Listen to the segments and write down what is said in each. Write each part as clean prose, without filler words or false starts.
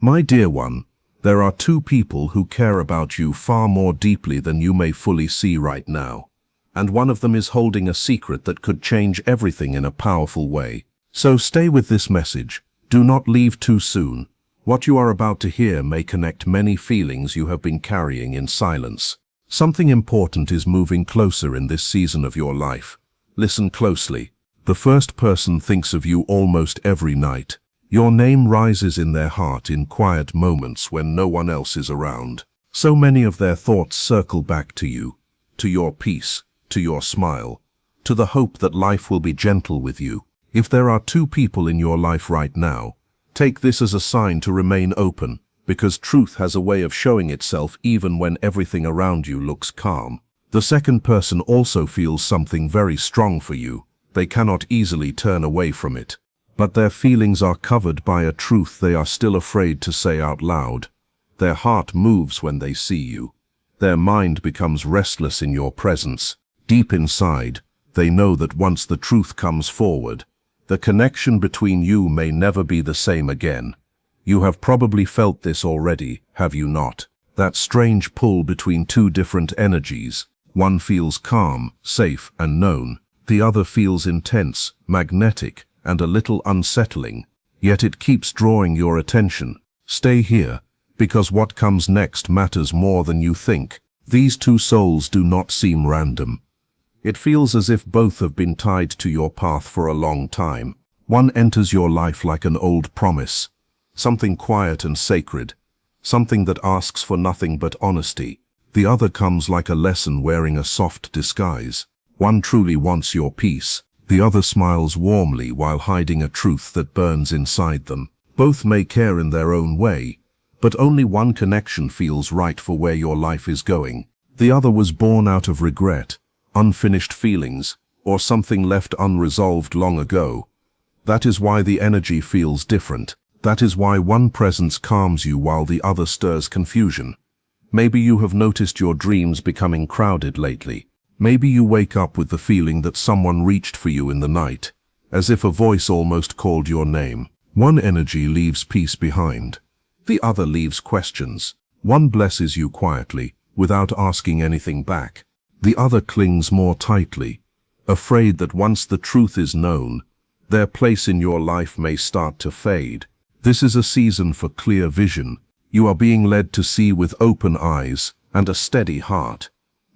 My dear one, there are two people who care about you far more deeply than you may fully see right now. And one of them is holding a secret that could change everything in a powerful way. So stay with this message. Do not leave too soon. What you are about to hear may connect many feelings you have been carrying in silence. Something important is moving closer in this season of your life. Listen closely. The first person thinks of you almost every night. Your name rises in their heart in quiet moments when no one else is around. So many of their thoughts circle back to you, to your peace, to your smile, to the hope that life will be gentle with you. If there are two people in your life right now, take this as a sign to remain open, because truth has a way of showing itself even when everything around you looks calm. The second person also feels something very strong for you. They cannot easily turn away from it. But their feelings are covered by a truth they are still afraid to say out loud. Their heart moves when they see you. Their mind becomes restless in your presence. Deep inside, they know that once the truth comes forward, the connection between you may never be the same again. You have probably felt this already, have you not? That strange pull between two different energies. One feels calm, safe, and known. The other feels intense, magnetic, and a little unsettling, yet it keeps drawing your attention. Stay here, because what comes next matters more than you think. These two souls do not seem random. It feels as if both have been tied to your path for a long time. One enters your life like an old promise, something quiet and sacred, something that asks for nothing but honesty. The other comes like a lesson wearing a soft disguise. One truly wants your peace. The other smiles warmly while hiding a truth that burns inside them. Both may care in their own way, but only one connection feels right for where your life is going. The other was born out of regret, unfinished feelings, or something left unresolved long ago. That is why the energy feels different. That is why one presence calms you while the other stirs confusion. Maybe you have noticed your dreams becoming crowded lately. Maybe you wake up with the feeling that someone reached for you in the night, as if a voice almost called your name. One energy leaves peace behind. The other leaves questions. One blesses you quietly, without asking anything back. The other clings more tightly, afraid that once the truth is known, their place in your life may start to fade. This is a season for clear vision. You are being led to see with open eyes and a steady heart.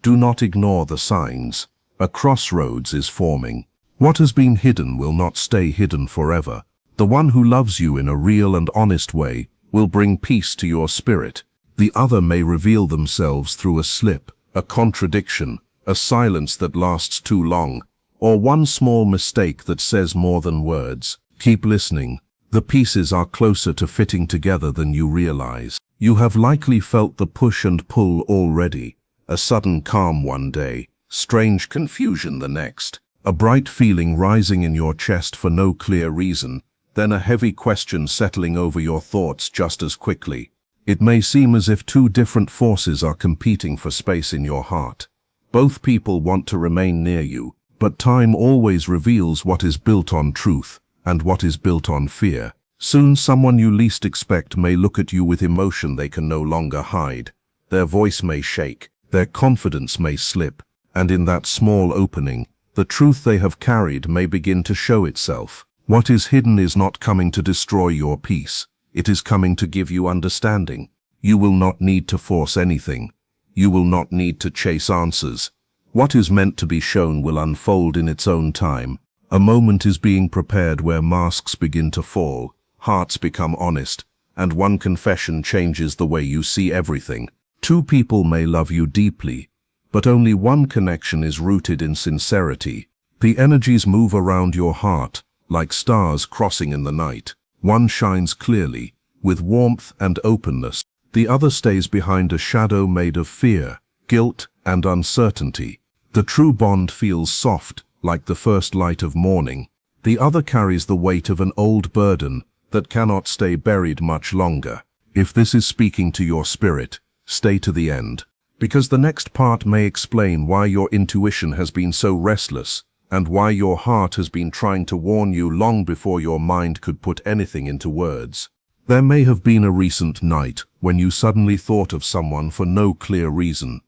Do not ignore the signs. A crossroads is forming. What has been hidden will not stay hidden forever. The one who loves you in a real and honest way will bring peace to your spirit. The other may reveal themselves through a slip, a contradiction, a silence that lasts too long, or one small mistake that says more than words. Keep listening. The pieces are closer to fitting together than you realize. You have likely felt the push and pull already. A sudden calm one day, strange confusion the next, a bright feeling rising in your chest for no clear reason, then a heavy question settling over your thoughts just as quickly. It may seem as if two different forces are competing for space in your heart. Both people want to remain near you, but time always reveals what is built on truth and what is built on fear. Soon someone you least expect may look at you with emotion they can no longer hide. Their voice may shake. Their confidence may slip, and in that small opening, the truth they have carried may begin to show itself. What is hidden is not coming to destroy your peace. It is coming to give you understanding. You will not need to force anything. You will not need to chase answers. What is meant to be shown will unfold in its own time. A moment is being prepared where masks begin to fall, hearts become honest, and one confession changes the way you see everything. Two people may love you deeply, but only one connection is rooted in sincerity. The energies move around your heart, like stars crossing in the night. One shines clearly, with warmth and openness. The other stays behind a shadow made of fear, guilt, and uncertainty. The true bond feels soft, like the first light of morning. The other carries the weight of an old burden that cannot stay buried much longer. If this is speaking to your spirit, stay to the end, because the next part may explain why your intuition has been so restless and why your heart has been trying to warn you long before your mind could put anything into words. There may have been a recent night when you suddenly thought of someone for no clear reason.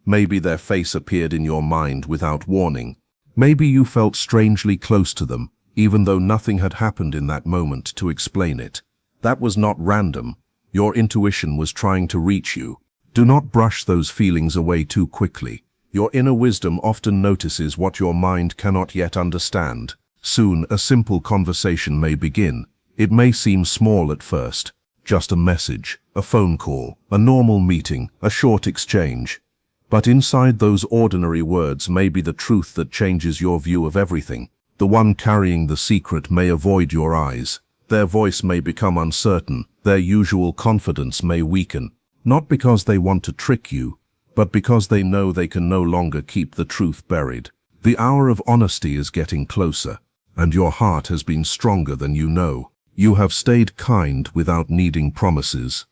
Maybe their face appeared in your mind without warning. Maybe you felt strangely close to them, even though nothing had happened in that moment to explain it. That was not random. Your intuition was trying to reach you. Do not brush those feelings away too quickly. Your inner wisdom often notices what your mind cannot yet understand. Soon, a simple conversation may begin. It may seem small at first. Just a message, a phone call, a normal meeting, a short exchange. But inside those ordinary words may be the truth that changes your view of everything. The one carrying the secret may avoid your eyes. Their voice may become uncertain. Their usual confidence may weaken. Not because they want to trick you, but because they know they can no longer keep the truth buried. The hour of honesty is getting closer, and your heart has been stronger than you know. You have stayed kind without needing promises.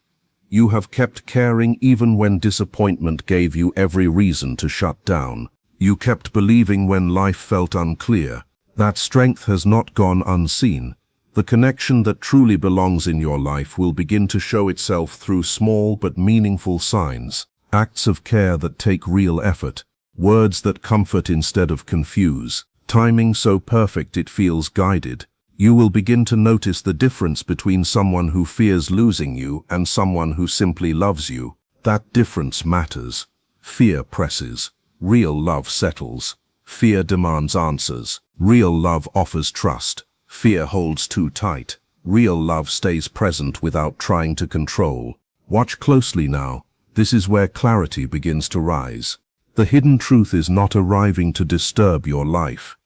You have kept caring even when disappointment gave you every reason to shut down. You kept believing when life felt unclear. That strength has not gone unseen. The connection that truly belongs in your life will begin to show itself through small but meaningful signs. Acts of care that take real effort. Words that comfort instead of confuse. Timing so perfect it feels guided. You will begin to notice the difference between someone who fears losing you and someone who simply loves you. That difference matters. Fear presses. Real love settles. Fear demands answers. Real love offers trust. Fear holds too tight. Real love stays present without trying to control. Watch closely now. This is where clarity begins to rise. The hidden truth is not arriving to disturb your life.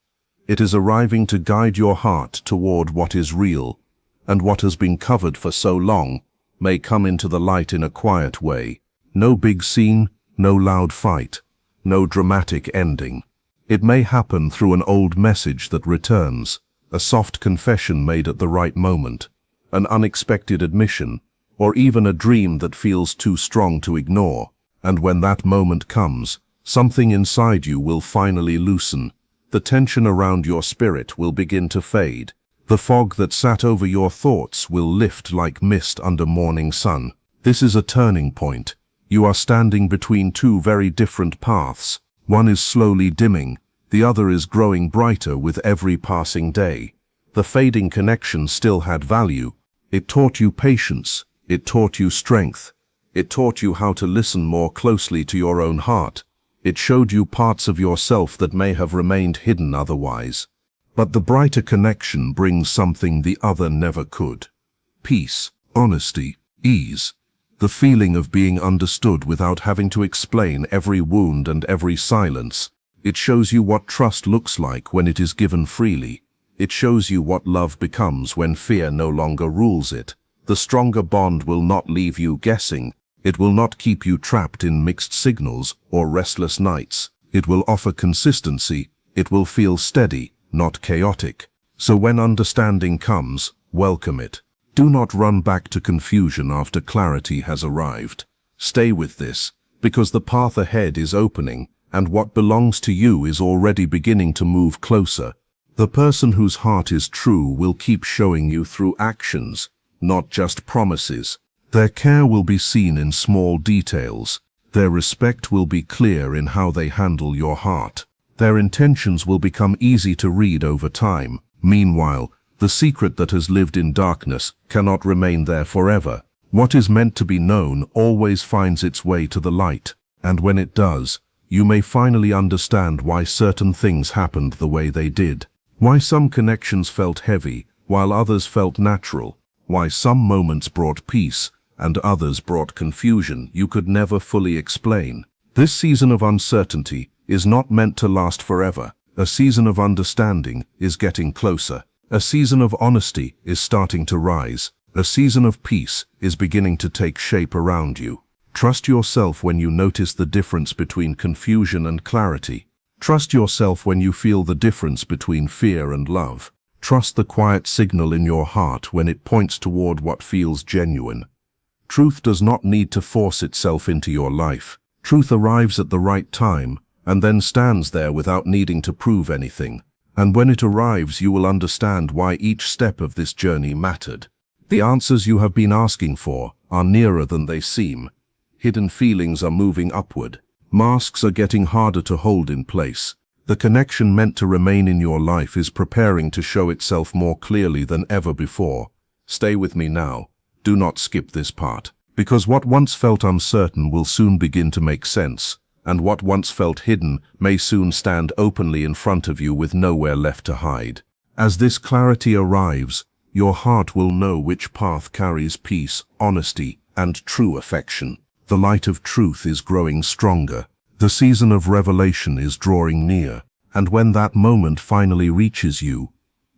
It is arriving to guide your heart toward what is real, and what has been covered for so long may come into the light in a quiet way. No big scene, no loud fight, no dramatic ending. It may happen through an old message that returns, a soft confession made at the right moment, an unexpected admission, or even a dream that feels too strong to ignore. And when that moment comes, something inside you will finally loosen. The tension around your spirit will begin to fade. The fog that sat over your thoughts will lift like mist under morning sun. This is a turning point. You are standing between two very different paths. One is slowly dimming, the other is growing brighter with every passing day. The fading connection still had value. It taught you patience. It taught you strength. It taught you how to listen more closely to your own heart. It showed you parts of yourself that may have remained hidden otherwise. But the brighter connection brings something the other never could. Peace, honesty, ease. The feeling of being understood without having to explain every wound and every silence. It shows you what trust looks like when it is given freely. It shows you what love becomes when fear no longer rules it. The stronger bond will not leave you guessing. It will not keep you trapped in mixed signals or restless nights. It will offer consistency. It will feel steady, not chaotic. So when understanding comes, welcome it. Do not run back to confusion after clarity has arrived. Stay with this, because the path ahead is opening, and what belongs to you is already beginning to move closer. The person whose heart is true will keep showing you through actions, not just promises. Their care will be seen in small details. Their respect will be clear in how they handle your heart. Their intentions will become easy to read over time. Meanwhile, the secret that has lived in darkness cannot remain there forever. What is meant to be known always finds its way to the light, and when it does, you may finally understand why certain things happened the way they did. Why some connections felt heavy, while others felt natural. Why some moments brought peace, and others brought confusion you could never fully explain. This season of uncertainty is not meant to last forever. A season of understanding is getting closer. A season of honesty is starting to rise. A season of peace is beginning to take shape around you. Trust yourself when you notice the difference between confusion and clarity. Trust yourself when you feel the difference between fear and love. Trust the quiet signal in your heart when it points toward what feels genuine. Truth does not need to force itself into your life. Truth arrives at the right time and then stands there without needing to prove anything. And when it arrives, you will understand why each step of this journey mattered. The answers you have been asking for are nearer than they seem. Hidden feelings are moving upward. Masks are getting harder to hold in place. The connection meant to remain in your life is preparing to show itself more clearly than ever before. Stay with me now. Do not skip this part. Because what once felt uncertain will soon begin to make sense, and what once felt hidden may soon stand openly in front of you with nowhere left to hide. As this clarity arrives, your heart will know which path carries peace, honesty, and true affection. The light of truth is growing stronger. The season of revelation is drawing near, and when that moment finally reaches you,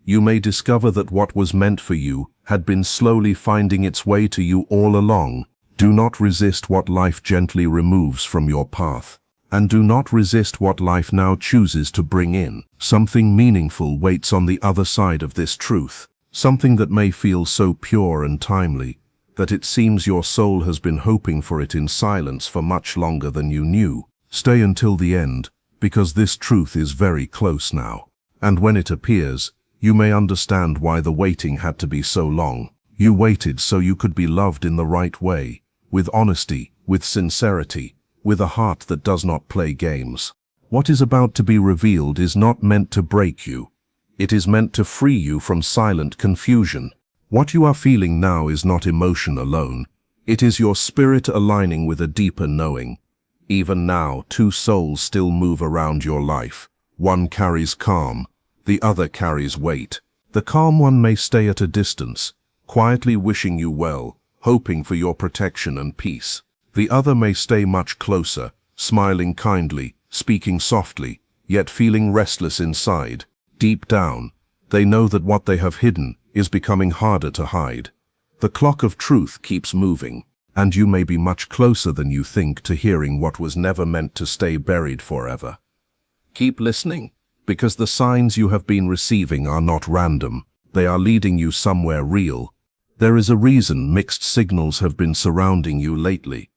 you may discover that what was meant for you had been slowly finding its way to you all along. Do not resist what life gently removes from your path, and do not resist what life now chooses to bring in. Something meaningful waits on the other side of this truth, something that may feel so pure and timely that it seems your soul has been hoping for it in silence for much longer than you knew. Stay until the end, because this truth is very close now. And when it appears, you may understand why the waiting had to be so long. You waited so you could be loved in the right way, with honesty, with sincerity, with a heart that does not play games. What is about to be revealed is not meant to break you. It is meant to free you from silent confusion. What you are feeling now is not emotion alone. It is your spirit aligning with a deeper knowing. Even now, two souls still move around your life. One carries calm, the other carries weight. The calm one may stay at a distance, quietly wishing you well, hoping for your protection and peace. The other may stay much closer, smiling kindly, speaking softly, yet feeling restless inside. Deep down, they know that what they have hidden is becoming harder to hide. The clock of truth keeps moving, and you may be much closer than you think to hearing what was never meant to stay buried forever. Keep listening, because the signs you have been receiving are not random. They are leading you somewhere real. There is a reason mixed signals have been surrounding you lately.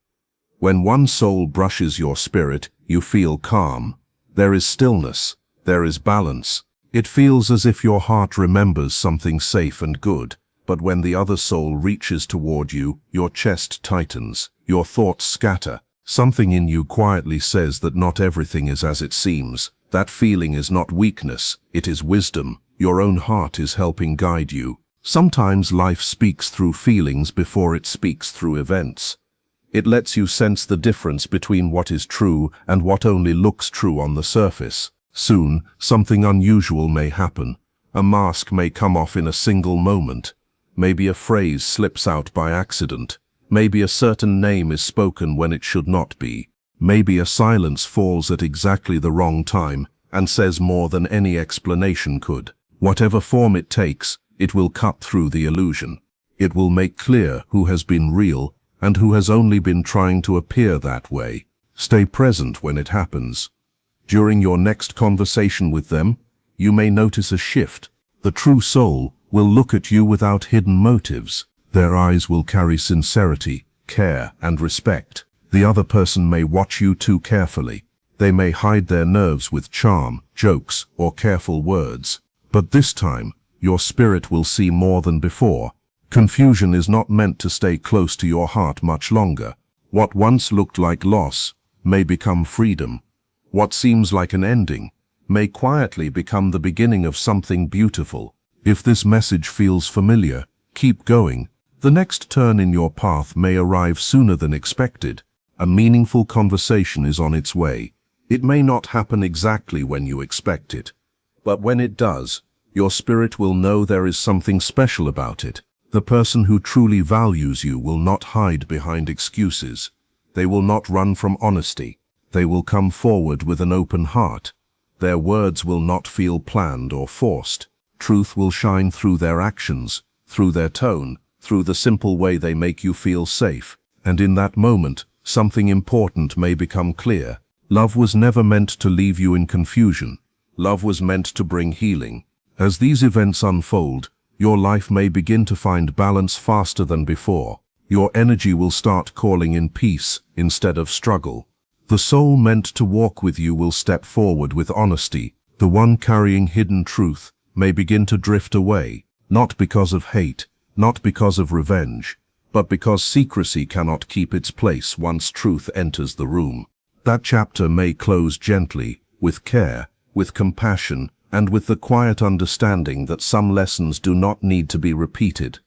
When one soul brushes your spirit, you feel calm. There is stillness. There is balance. It feels as if your heart remembers something safe and good. But when the other soul reaches toward you, your chest tightens. Your thoughts scatter. Something in you quietly says that not everything is as it seems. That feeling is not weakness. It is wisdom. Your own heart is helping guide you. Sometimes life speaks through feelings before it speaks through events. It lets you sense the difference between what is true and what only looks true on the surface. Soon, something unusual may happen. A mask may come off in a single moment. Maybe a phrase slips out by accident. Maybe a certain name is spoken when it should not be. Maybe a silence falls at exactly the wrong time and says more than any explanation could. Whatever form it takes, it will cut through the illusion. It will make clear who has been real and who has only been trying to appear that way. Stay present when it happens. During your next conversation with them, you may notice a shift. The true soul will look at you without hidden motives. Their eyes will carry sincerity, care, and respect. The other person may watch you too carefully. They may hide their nerves with charm, jokes, or careful words. But this time, your spirit will see more than before. Confusion is not meant to stay close to your heart much longer. What once looked like loss may become freedom. What seems like an ending may quietly become the beginning of something beautiful. If this message feels familiar, keep going. The next turn in your path may arrive sooner than expected. A meaningful conversation is on its way. It may not happen exactly when you expect it, but when it does, your spirit will know there is something special about it. The person who truly values you will not hide behind excuses. They will not run from honesty. They will come forward with an open heart. Their words will not feel planned or forced. Truth will shine through their actions, through their tone, through the simple way they make you feel safe. And in that moment, something important may become clear. Love was never meant to leave you in confusion. Love was meant to bring healing. As these events unfold, your life may begin to find balance faster than before. Your energy will start calling in peace instead of struggle. The soul meant to walk with you will step forward with honesty. The one carrying hidden truth may begin to drift away, not because of hate, not because of revenge, but because secrecy cannot keep its place once truth enters the room. That chapter may close gently, with care, with compassion, and with the quiet understanding that some lessons do not need to be repeated.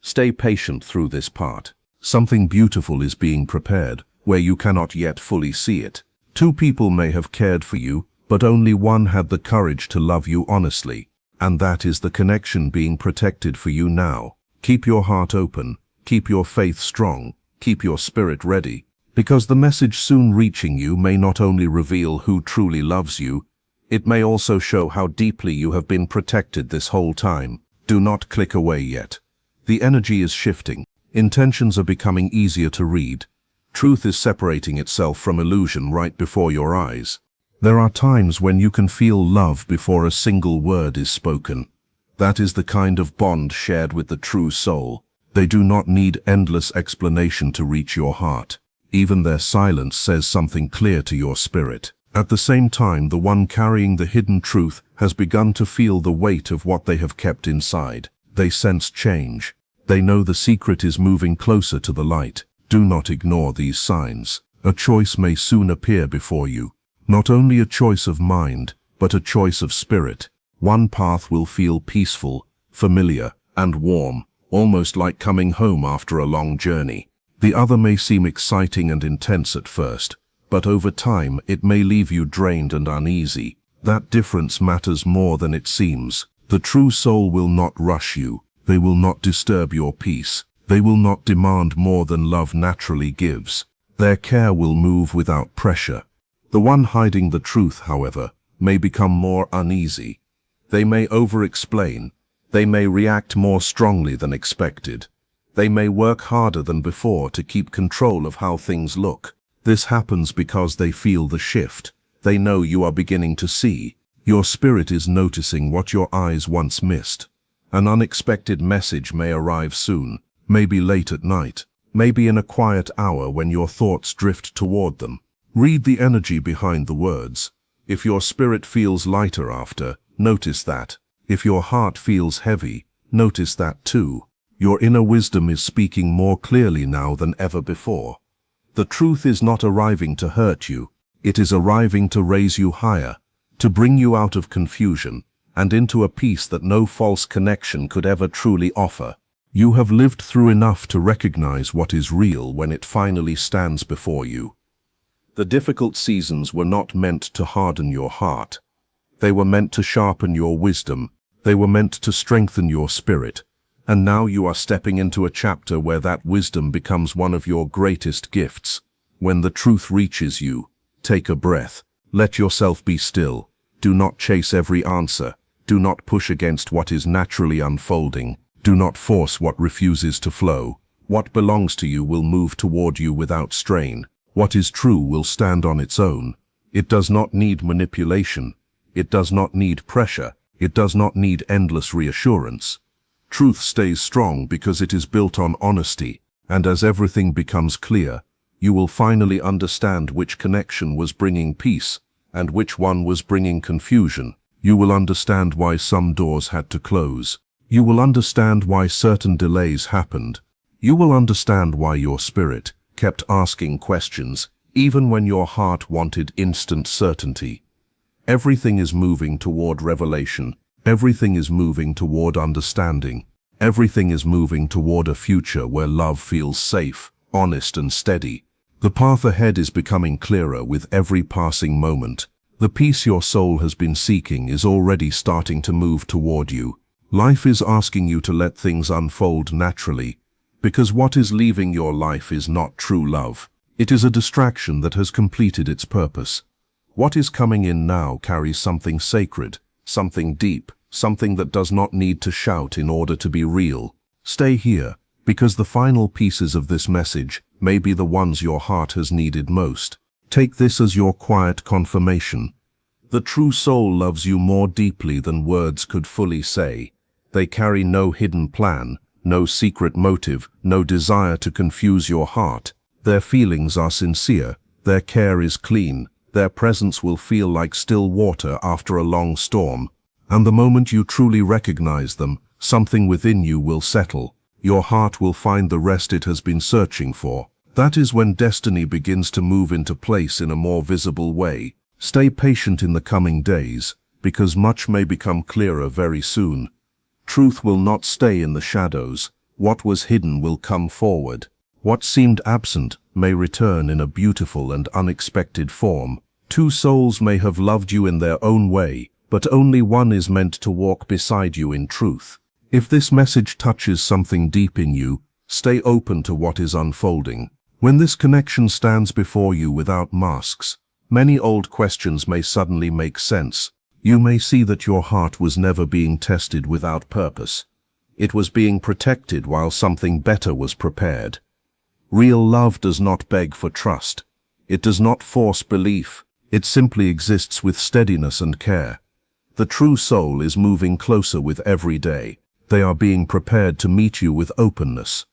Stay patient through this part. Something beautiful is being prepared, where you cannot yet fully see it. Two people may have cared for you, but only one had the courage to love you honestly, and that is the connection being protected for you now. Keep your heart open, keep your faith strong, keep your spirit ready, because the message soon reaching you may not only reveal who truly loves you, it may also show how deeply you have been protected this whole time. Do not click away yet. The energy is shifting. Intentions are becoming easier to read. Truth is separating itself from illusion right before your eyes. There are times when you can feel love before a single word is spoken. That is the kind of bond shared with the true soul. They do not need endless explanation to reach your heart. Even their silence says something clear to your spirit. At the same time, the one carrying the hidden truth has begun to feel the weight of what they have kept inside. They sense change. They know the secret is moving closer to the light. Do not ignore these signs. A choice may soon appear before you. Not only a choice of mind, but a choice of spirit. One path will feel peaceful, familiar, and warm, almost like coming home after a long journey. The other may seem exciting and intense at first, but over time it may leave you drained and uneasy. That difference matters more than it seems. The true soul will not rush you. They will not disturb your peace. They will not demand more than love naturally gives. Their care will move without pressure. The one hiding the truth, however, may become more uneasy. They may over-explain. They may react more strongly than expected. They may work harder than before to keep control of how things look. This happens because they feel the shift. They know you are beginning to see. Your spirit is noticing what your eyes once missed. An unexpected message may arrive soon, maybe late at night, maybe in a quiet hour when your thoughts drift toward them. Read the energy behind the words. If your spirit feels lighter after, notice that. If your heart feels heavy, notice that too. Your inner wisdom is speaking more clearly now than ever before. The truth is not arriving to hurt you. It is arriving to raise you higher, to bring you out of confusion, and into a peace that no false connection could ever truly offer. You have lived through enough to recognize what is real when it finally stands before you. The difficult seasons were not meant to harden your heart. They were meant to sharpen your wisdom. They were meant to strengthen your spirit. And now you are stepping into a chapter where that wisdom becomes one of your greatest gifts. When the truth reaches you, take a breath. Let yourself be still. Do not chase every answer. Do not push against what is naturally unfolding. Do not force what refuses to flow. What belongs to you will move toward you without strain. What is true will stand on its own. It does not need manipulation. It does not need pressure. It does not need endless reassurance. Truth stays strong because it is built on honesty, and as everything becomes clear, you will finally understand which connection was bringing peace and which one was bringing confusion. You will understand why some doors had to close. You will understand why certain delays happened. You will understand why your spirit kept asking questions, even when your heart wanted instant certainty. Everything is moving toward revelation. Everything is moving toward understanding. Everything is moving toward a future where love feels safe, honest, and steady. The path ahead is becoming clearer with every passing moment. The peace your soul has been seeking is already starting to move toward you. Life is asking you to let things unfold naturally, because what is leaving your life is not true love. It is a distraction that has completed its purpose. What is coming in now carries something sacred, something deep, something that does not need to shout in order to be real. Stay here, because the final pieces of this message may be the ones your heart has needed most. Take this as your quiet confirmation. The true soul loves you more deeply than words could fully say. They carry no hidden plan, no secret motive, no desire to confuse your heart. Their feelings are sincere, their care is clean, their presence will feel like still water after a long storm. And the moment you truly recognize them, something within you will settle. your heart will find the rest it has been searching for. That is when destiny begins to move into place in a more visible way. Stay patient in the coming days, because much may become clearer very soon. Truth will not stay in the shadows. What was hidden will come forward. What seemed absent may return in a beautiful and unexpected form. Two souls may have loved you in their own way, but only one is meant to walk beside you in truth. If this message touches something deep in you, stay open to what is unfolding. When this connection stands before you without masks, many old questions may suddenly make sense. You may see that your heart was never being tested without purpose. It was being protected while something better was prepared. Real love does not beg for trust. It does not force belief. It simply exists with steadiness and care. The true soul is moving closer with every day. They are being prepared to meet you with openness.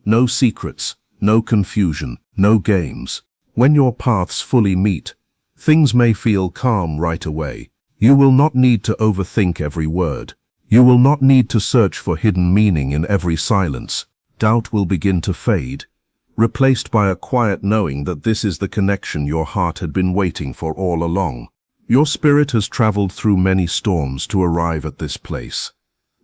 No secrets, no confusion, no games. When your paths fully meet, things may feel calm right away. You will not need to overthink every word. You will not need to search for hidden meaning in every silence. Doubt will begin to fade, replaced by a quiet knowing that this is the connection your heart had been waiting for all along. Your spirit has traveled through many storms to arrive at this place.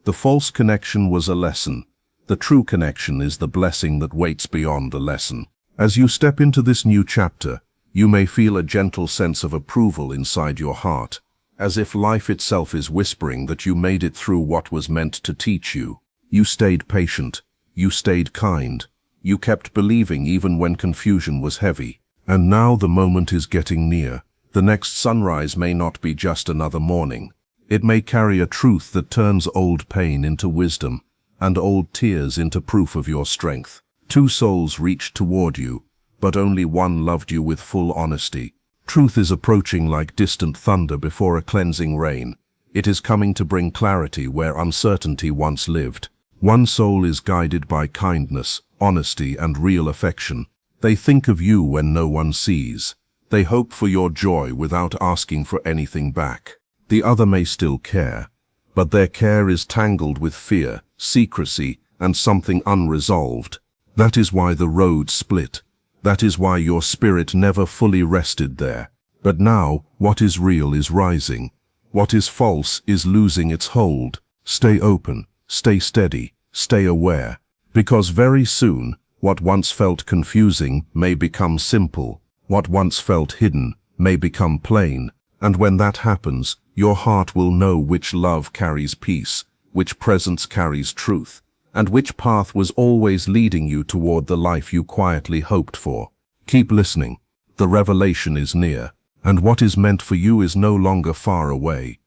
The false connection was a lesson. The true connection is the blessing that waits beyond the lesson. As you step into this new chapter, you may feel a gentle sense of approval inside your heart, as if life itself is whispering that you made it through what was meant to teach you. You stayed patient. You stayed kind. You kept believing even when confusion was heavy. And now the moment is getting near. The next sunrise may not be just another morning. It may carry a truth that turns old pain into wisdom, and old tears into proof of your strength. Two souls reached toward you, but only one loved you with full honesty. Truth is approaching like distant thunder before a cleansing rain. It is coming to bring clarity where uncertainty once lived. One soul is guided by kindness, honesty, and real affection. They think of you when no one sees. They hope for your joy without asking for anything back. The other may still care, but their care is tangled with fear, secrecy, and something unresolved. That is why the road split. That is why your spirit never fully rested there. But now, what is real is rising. What is false is losing its hold. Stay open, stay steady, stay aware. Because very soon, what once felt confusing may become simple. What once felt hidden may become plain. And when that happens, your heart will know which love carries peace, which presence carries truth, and which path was always leading you toward the life you quietly hoped for. Keep listening. The revelation is near, and what is meant for you is no longer far away.